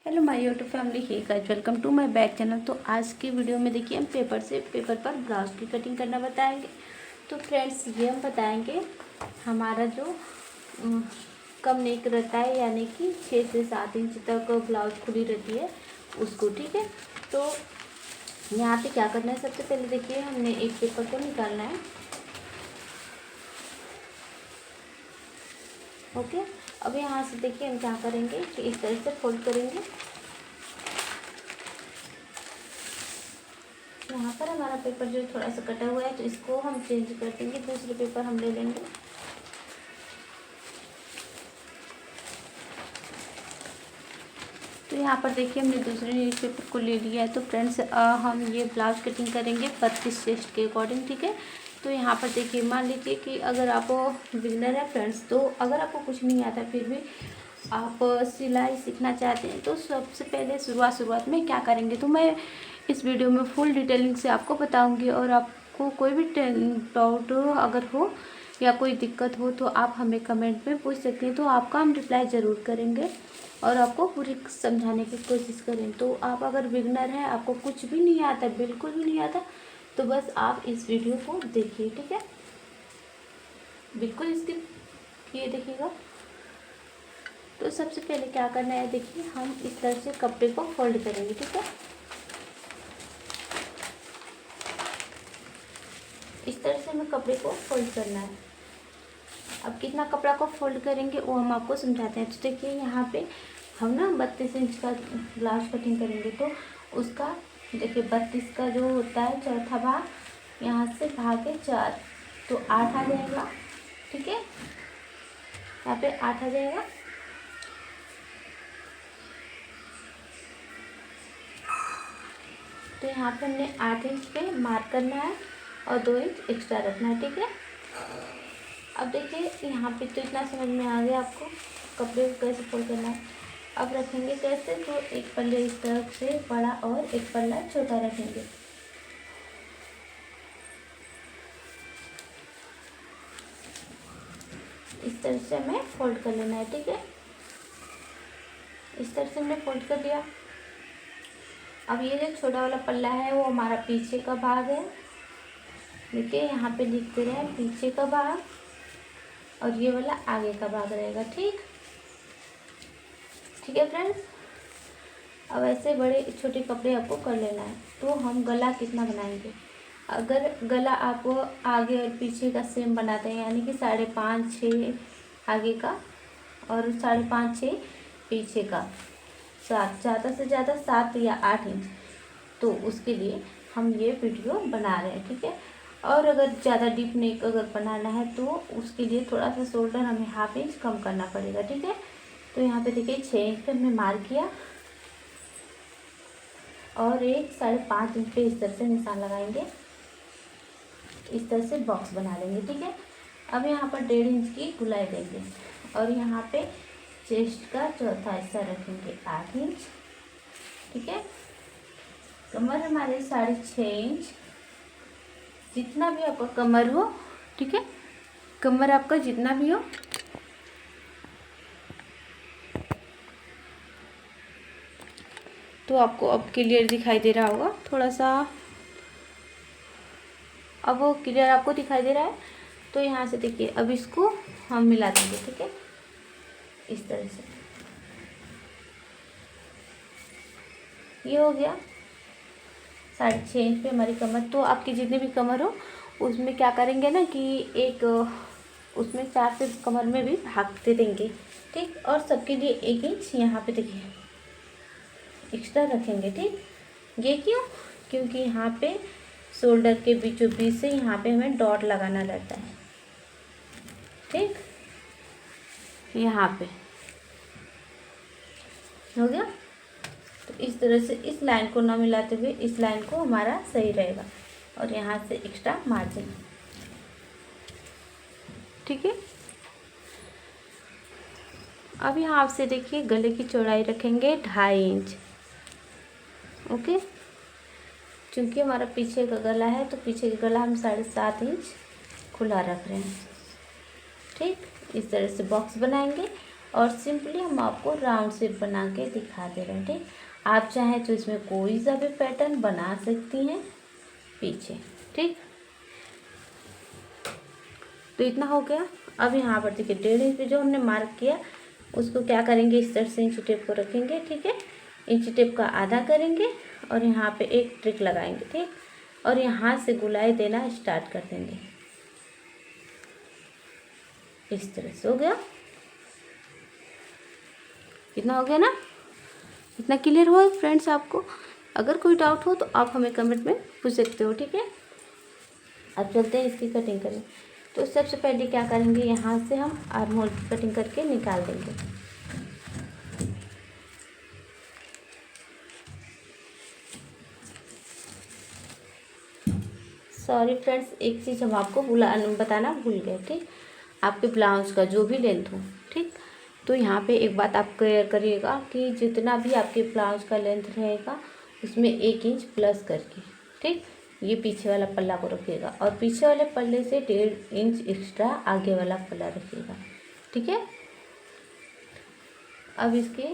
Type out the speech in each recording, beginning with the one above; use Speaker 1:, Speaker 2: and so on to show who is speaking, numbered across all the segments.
Speaker 1: Hello my YouTube family, hey guys, welcome to my back channel. तो आज की video में देखिए हम पेपर पर ब्लाउज की कटिंग करना बताएंगे। तो फ्रेंड्स, ये हम बताएंगे हमारा जो कम नेक रहता है, यानी कि 6 से 7 इंच तक ब्लाउज खुली रहती है उसको। ठीक है, तो यहाँ पे क्या करना है, सबसे पहले देखिए हमने एक पेपर को निकालना है। ओके, अब यहाँ से देखिए हम क्या करेंगे कि इस तरह से फोल्ड करेंगे। यहाँ पर हमारा पेपर जो थोड़ा सा कटा हुआ है, तो इसको हम चेंज कर देंगे, दूसरे पेपर हम ले लेंगे। तो यहाँ पर देखिए हमने दूसरे न्यूज़ पेपर को ले लिया है। तो फ्रेंड्स, हम ये ब्लाउज कटिंग करेंगे 32 चेस्ट के अकॉर्डिंग। ठीक है, तो यहाँ पर देखिए मान लीजिए कि अगर आप बिगनर है फ्रेंड्स, तो अगर आपको कुछ नहीं आता फिर भी आप सिलाई सीखना चाहते हैं, तो सबसे पहले शुरुआत में क्या करेंगे, तो मैं इस वीडियो में फुल डिटेलिंग से आपको बताऊंगी। और आपको कोई भी डाउट अगर हो या कोई दिक्कत हो तो आप हमें कमेंट में पूछ सकते हैं, तो आपका हम रिप्लाई ज़रूर करेंगे और आपको पूरी समझाने की कोशिश करें। तो आप अगर बिगनर हैं, आपको कुछ भी नहीं आता, बिल्कुल भी नहीं आता, तो बस आप इस वीडियो को देखिए। ठीक है, बिल्कुल स्किप किए देखिएगा। तो सबसे पहले क्या करना है, देखिए हम इस तरह से कपड़े को फोल्ड करेंगे। ठीक है, इस तरह से हमें कपड़े को फोल्ड करना है। अब कितना कपड़ा को फोल्ड करेंगे वो हम आपको समझाते हैं। तो देखिए यहाँ पे हम ना 32 इंच का ब्लाउज कटिंग करेंगे, तो उसका देखिए 32 का जो होता है चौथा भाग, यहाँ से भागे 4, तो 8 आ जाएगा। ठीक है, यहाँ पे 8 आ जाएगा। तो यहाँ पे हमने 8 इंच पे मार्क करना है और 2 इंच एक्स्ट्रा रखना है। ठीक है, अब देखिए यहाँ पे तो इतना समझ में आ गया आपको कपड़े को कैसे फोल्ड करना है। अब रखेंगे कैसे, तो एक पल्ले इस तरफ से बड़ा और एक पल्ला छोटा रखेंगे। इस तरह से हमें फोल्ड कर लेना है। ठीक है, इस तरह से हमने फोल्ड कर लिया। अब ये जो छोटा वाला पल्ला है वो हमारा पीछे का भाग है। देखिए यहाँ पे लिखते रहे पीछे का भाग, और ये वाला आगे का भाग रहेगा। ठीक है फ्रेंड्स, अब ऐसे बड़े छोटे कपड़े आपको कर लेना है। तो हम गला कितना बनाएंगे, अगर गला आप आगे और पीछे का सेम बनाते हैं, यानी कि 5.5 6 आगे का और 5.5 6 पीछे का, 7, ज़्यादा से ज़्यादा 7 या 8 इंच, तो उसके लिए हम ये वीडियो बना रहे हैं। ठीक है, और अगर ज़्यादा डीप नेक अगर बनाना है तो उसके लिए थोड़ा सा शोल्डर हमें 1/2 इंच कम करना पड़ेगा। ठीक है, तो यहाँ पे देखिए 6 इंच पे हमने मार्क किया और एक 5.5 इंच पे इस तरह से निशान लगाएंगे, इस तरह से बॉक्स बना लेंगे। ठीक है, अब यहाँ पर 1.5 इंच की गुलाई देंगे और यहाँ पे चेस्ट का चौथा हिस्सा रखेंगे 8 इंच। ठीक है, कमर हमारे 6.5 इंच, जितना भी आपका कमर हो। ठीक है, कमर आपका जितना भी हो, तो आपको अब क्लियर दिखाई दे रहा होगा थोड़ा सा। अब वो क्लियर आपको दिखाई दे रहा है। तो यहाँ से देखिए अब इसको हम मिला देंगे। ठीक है, इस तरह से ये हो गया 6.5 इंच पे हमारी कमर। तो आपकी जितनी भी कमर हो उसमें क्या करेंगे ना कि एक उसमें 4 से कमर में भी भाग दे देंगे। ठीक, और सबके लिए 1 इंच यहाँ पे देखिए एक्स्ट्रा रखेंगे। ठीक, ये क्यों, क्योंकि यहाँ पे शोल्डर के बीचों बीच से यहाँ पे हमें डॉट लगाना रहता है। ठीक, यहाँ पे हो गया। तो इस तरह से इस लाइन को ना मिलाते हुए इस लाइन को हमारा सही रहेगा, और यहाँ से एक्स्ट्रा मार्जिन। ठीक है, अब यहाँ से देखिए गले की चौड़ाई रखेंगे 2.5 इंच। ओके, क्योंकि हमारा पीछे का गला है, तो पीछे का गला हम 7.5 इंच खुला रख रहे हैं। ठीक, इस तरह से बॉक्स बनाएंगे और सिंपली हम आपको राउंड शेप बना के दिखा दे रहे हैं। ठीक, आप चाहें तो इसमें कोई सा भी पैटर्न बना सकती हैं पीछे। ठीक, तो इतना हो गया। अब यहाँ पर देखिए 1.5 इंच पे जो हमने मार्क किया उसको क्या करेंगे, इस तरह से इंची टेप को रखेंगे। ठीक है, इंची टेप का आधा करेंगे और यहाँ पे एक ट्रिक लगाएंगे। ठीक, और यहाँ से गुलाई देना स्टार्ट कर देंगे। इस तरह से हो गया। इतना हो गया ना, इतना क्लियर हुआ फ्रेंड्स आपको? अगर कोई डाउट हो तो आप हमें कमेंट में पूछ सकते हो। ठीक है, अब चलते हैं इसकी कटिंग करें। तो सबसे पहले क्या करेंगे, यहाँ से हम आर्म होल की कटिंग करके निकाल देंगे। सॉरी फ्रेंड्स, एक चीज़ हम आपको बताना भूल गए। ठीक, आपके ब्लाउज का जो भी लेंथ हो, ठीक, तो यहाँ पे एक बात आप क्लियर करिएगा कि जितना भी आपके ब्लाउज का लेंथ रहेगा उसमें 1 इंच प्लस करके, ठीक, ये पीछे वाला पल्ला को रखिएगा और पीछे वाले पल्ले से 1.5 इंच एक्स्ट्रा आगे वाला पल्ला रखिएगा। ठीक है, अब इसके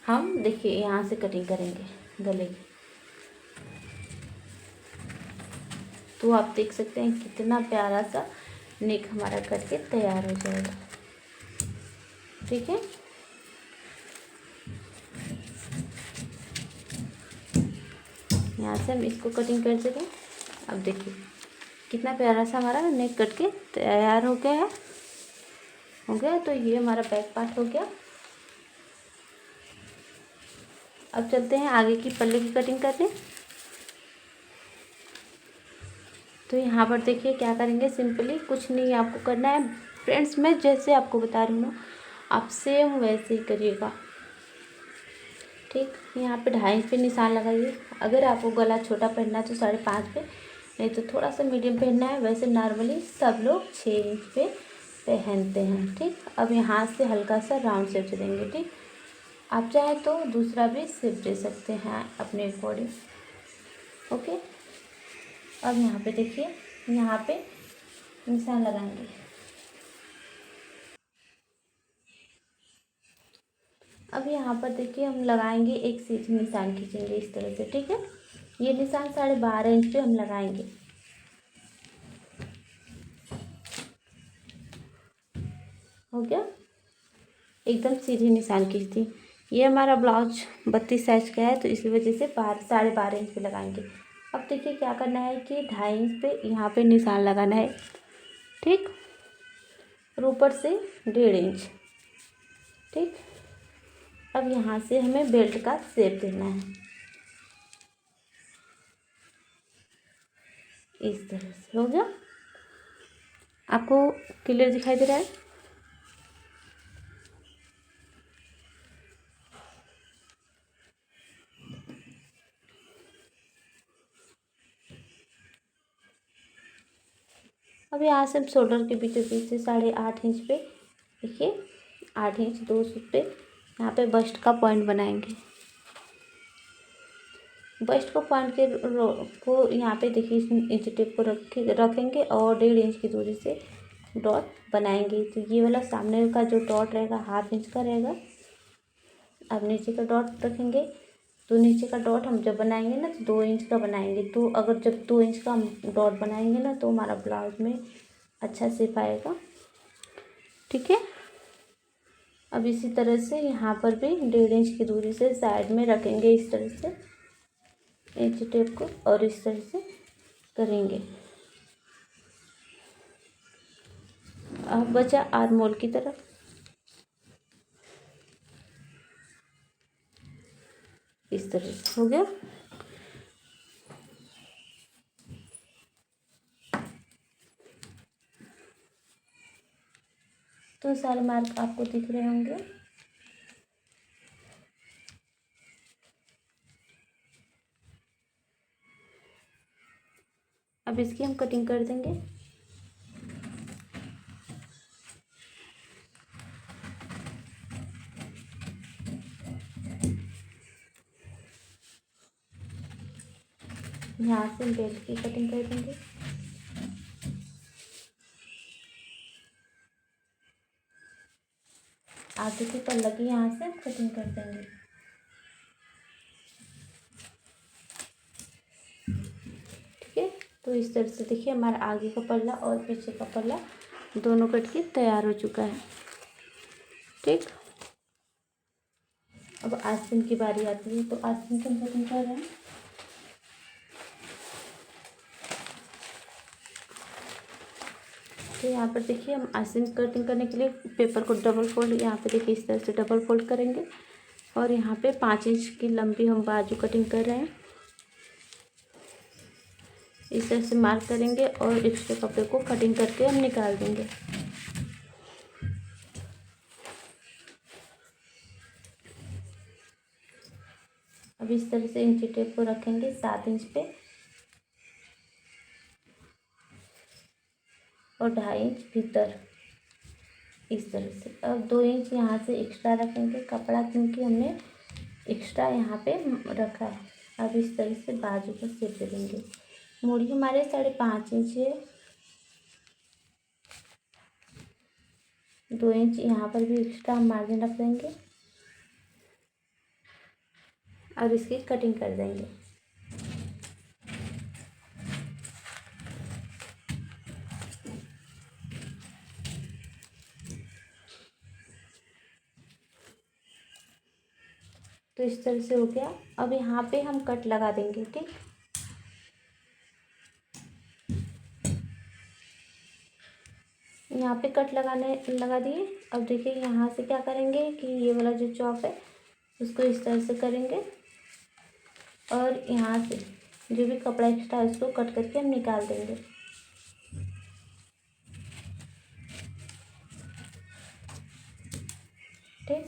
Speaker 1: हम देखिए यहाँ से कटिंग करेंगे गले की। तो आप देख सकते हैं कितना प्यारा सा नेक हमारा कट के तैयार हो जाएगा। ठीक है, यहाँ से हम इसको कटिंग कर सकें। अब देखिए कितना प्यारा सा हमारा नेक कट के तैयार हो गया है। तो ये हमारा बैक पार्ट हो गया। अब चलते हैं आगे की पल्ले की कटिंग करने। तो यहाँ पर देखिए क्या करेंगे, सिंपली कुछ नहीं आपको करना है फ्रेंड्स, मैं जैसे आपको बता रही हूँ आप सेम वैसे ही करिएगा। ठीक, यहाँ पे 2.5 इंच पे निशान लगाइए। अगर आपको गला छोटा पहनना है तो 5.5 पे, नहीं तो थोड़ा सा मीडियम पहनना है। वैसे नॉर्मली सब लोग 6 इंच पे पहनते हैं। ठीक, अब यहाँ से हल्का सा राउंड शेप दे देंगे। ठीक, आप चाहे तो दूसरा भी शेप दे सकते हैं अपने अकॉर्डिंग। ओके, अब यहाँ पे देखिए, यहाँ पे निशान लगाएंगे। अब यहाँ पर देखिए हम लगाएंगे एक सीधी निशान खींचेंगे इस तरह से। ठीक है, ये निशान 12.5 इंच पे हम लगाएंगे। हो गया, एकदम सीधी निशान खींच दी। ये हमारा ब्लाउज 32 साइज का है तो इसी वजह से 12.5 इंच पे लगाएंगे। अब देखिए क्या करना है कि 2.5 इंच पे यहाँ पे निशान लगाना है। ठीक, और ऊपर से 1.5 इंच। ठीक, अब यहाँ से हमें बेल्ट का शेप देना है इस तरह से। हो गया, आपको क्लियर दिखाई दे रहा है? अब यहाँ से हम शोल्डर के बीचों बीच से 8.5 इंच पे देखिए 8 इंच 2 सूट पे यहाँ पे बस्ट का पॉइंट बनाएंगे। बस्ट को पॉइंट के को यहाँ पे देखिए इंच टेप को रखेंगे और 1.5 इंच की दूरी से डॉट बनाएंगे। तो ये वाला सामने का जो डॉट रहेगा 1/2 इंच का रहेगा। अब नीचे का डॉट रखेंगे तो नीचे का डॉट हम जब बनाएंगे ना तो 2 इंच का बनाएंगे। तो अगर जब 2 इंच का हम डॉट बनाएंगे ना तो हमारा ब्लाउज में अच्छा शेप आएगा। ठीक है, अब इसी तरह से यहाँ पर भी 1.5 इंच की दूरी से साइड में रखेंगे इस तरह से इंच टेप को और इस तरह से करेंगे। अब बचा आर्म होल की तरफ। इस तरह से हो गया। तो सारे मार्क आपको दिख रहे होंगे। अब इसकी हम कटिंग कर देंगे। यहाँ से बेल्ट की कटिंग कर देंगे। आगे की पल्ला की यहाँ से कटिंग कर देंगे। ठीक है, तो इस तरह से देखिए हमारा आगे का पल्ला और पीछे का पल्ला दोनों कट के तैयार हो चुका है। ठीक, अब आस्तीन की बारी आती है, तो आस्तीन को हम कटिंग कर रहे हैं। तो यहाँ पर देखिए हम आस्तीन कटिंग करने के लिए पेपर को डबल फोल्ड, यहाँ पे देखिए इस तरह से डबल फोल्ड करेंगे और यहाँ पे 5 इंच की लंबी हम बाजू कटिंग कर रहे हैं। इस तरह से मार्क करेंगे और एक्स्ट्रा कपड़े को कटिंग करके हम निकाल देंगे। अब इस तरह से इंची टेप को रखेंगे 7 इंच पे और 2.5 इंच भीतर इस तरह से। अब 2 इंच यहाँ से एक्स्ट्रा रखेंगे कपड़ा, क्योंकि हमने एक्स्ट्रा यहाँ पे रखा है। अब इस तरह से बाजू को शेप दे देंगे। मूड़ी हमारे 5.5 इंच है, 2 इंच यहाँ पर भी एक्स्ट्रा मार्जिन रख देंगे और इसकी कटिंग कर देंगे। तो इस तरह से हो गया। अब यहाँ पे हम कट लगा देंगे। ठीक, यहाँ पे कट लगा दिए। अब देखिए यहाँ से क्या करेंगे कि ये वाला जो चौक है उसको इस तरह से करेंगे और यहाँ से जो भी कपड़ा एक्स्ट्रा है उसको कट करके हम निकाल देंगे। ठीक,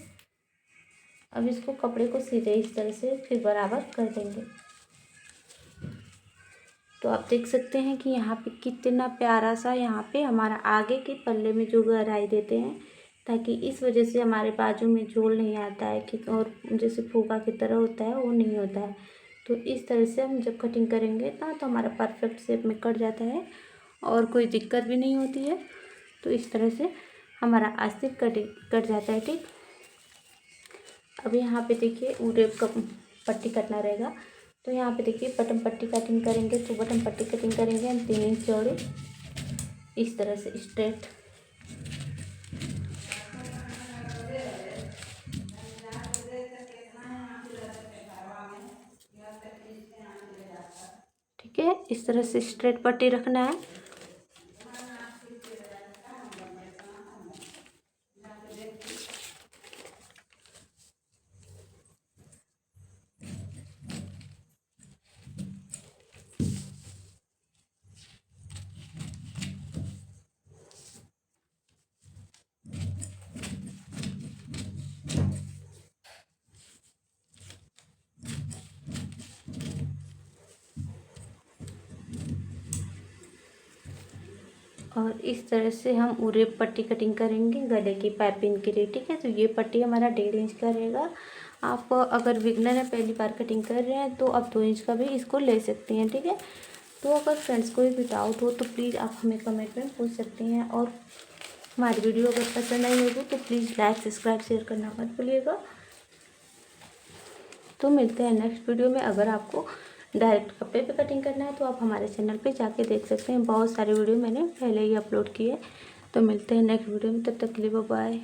Speaker 1: अब इसको कपड़े को सीधे इस तरह से फिर बराबर कर देंगे। तो आप देख सकते हैं कि यहाँ पे कितना प्यारा सा यहाँ पे हमारा आगे के पल्ले में जो गहराई देते हैं, ताकि इस वजह से हमारे बाजू में झोल नहीं आता है कि और जैसे फूफा की तरह होता है वो नहीं होता है। तो इस तरह से हम जब कटिंग करेंगे ना तो हमारा परफेक्ट शेप में कट जाता है और कोई दिक्कत भी नहीं होती है। तो इस तरह से हमारा आस्तीन कट जाता है। ठीक, अब यहाँ पे देखिए उरेब का पट्टी कटना रहेगा। तो यहाँ पे देखिए बटन पट्टी कटिंग करेंगे। तो बटन पट्टी कटिंग करेंगे हम 3 इंच चौड़ी इस तरह से स्ट्रेट। ठीक है, इस तरह से स्ट्रेट पट्टी रखना है। और इस तरह से हम उरेब पट्टी कटिंग करेंगे गले की पाइपिंग के लिए। ठीक है, तो ये पट्टी हमारा 1.5 इंच का रहेगा। आप अगर बिगनर है, पहली बार कटिंग कर रहे हैं, तो आप 2 इंच का भी इसको ले सकती हैं। ठीक है, तो अगर फ्रेंड्स कोई भी डाउट हो तो प्लीज़ आप हमें कमेंट में पूछ सकती हैं। और हमारी वीडियो अगर पसंद आई होगी तो प्लीज़ लाइक सब्सक्राइब शेयर करना मत भूलिएगा। तो मिलते हैं नेक्स्ट वीडियो में। अगर आपको डायरेक्ट कपड़े पे कटिंग करना है तो आप हमारे चैनल पे जाके देख सकते हैं, बहुत सारे वीडियो मैंने पहले ही अपलोड किए। तो मिलते हैं नेक्स्ट वीडियो में, तब तक के लिए बाय।